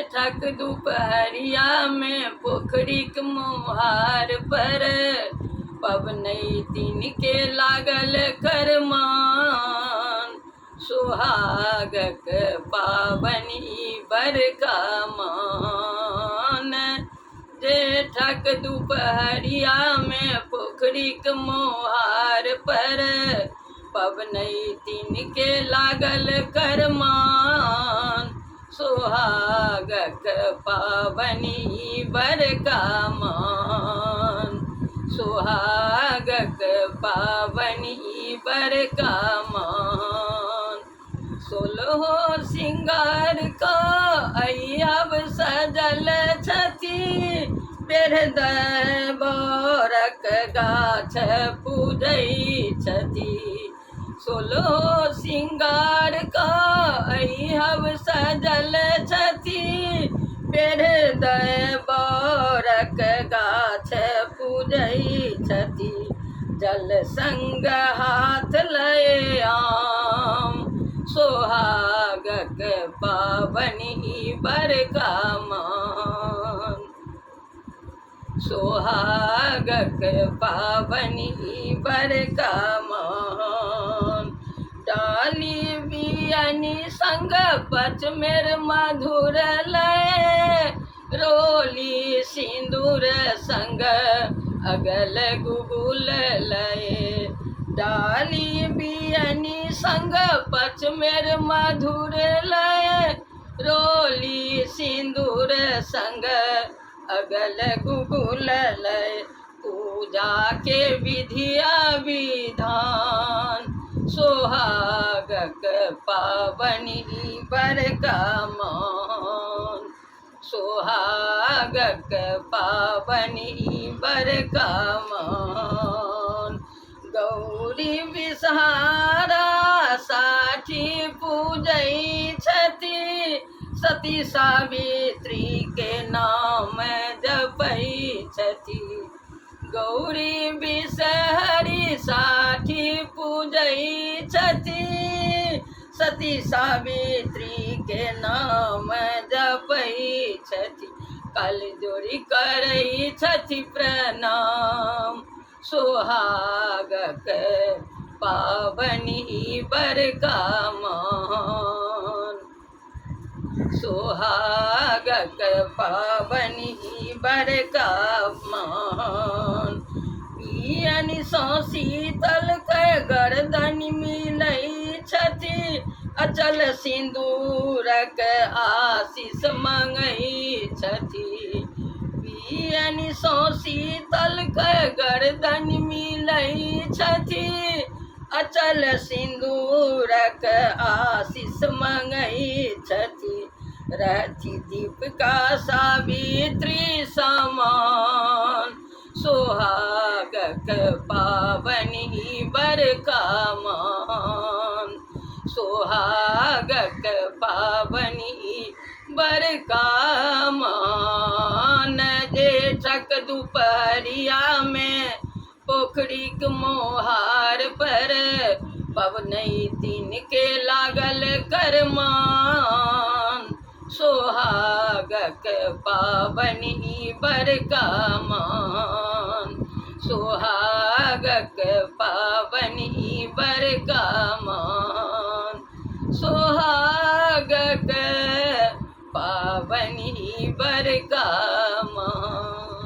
जेठक दुपहरिया में पोखरी के मुहार पर पवनई तीन के लागल करमान। सुहागक पावनी बरका मान। जेठक दुपहरिया में पोखरी के मुहार पर पवनई तीन के लागल करमान। सुहागक पावनी बरका मान। सुहागक पावनी बरका मान। सोलहो सिंगार का अयब सजल छथि बेरद बरक गाछ पूजै छथि। सोलहो सिंगार का अयब सजल छथि बेरद बरक गाछ पूजै छथि। जल संग हाथ लय आम। सुहागक पावनी बरका मान। सुहागक पावनी बरका मान। डाली बियनी संग पचमेर मधुर लय रोली सिंदूर संग अगल गुगुल लय। डाली बियनी संग पचमेर मधुर लय रोली सिंदूर संग अगल गुगुल लय। पूजा के विधिया विधान। सुहागक पावनी बरका मान। सुहागक पावनी बरका मान। गौरी विषहारा साठी पूजै छथि सती सावित्री के नाम जपै छथि। गौरी विषहरी साठी पूजै छथि सती सावित्री के नाम जपै छथि। कल जोड़ी करै छथि प्रणाम। सुहागक पावनी बरका मान। सुहागक पावनी बरका मान। पियनि सँ शीतल के गर्दन मिलै छथि अचल सिंदूरक आशीष मंगै छथि। पियनि सँ शीतल के गर्दन मिलै छथि अचल सिंदूरक आशीष मंगै छथि। रहथि दीपिका सावित्री समान। सुहागक पावनी बरका मान। सुहागक पावनी बरका मान। जेठक दुपहरिया में पोखरी के मोहार पर पवनई तीन के लागल करमान। सुहागक पावनी बरका मान। सुहागक पावनी बरका मान। सुहागक पावनी बरका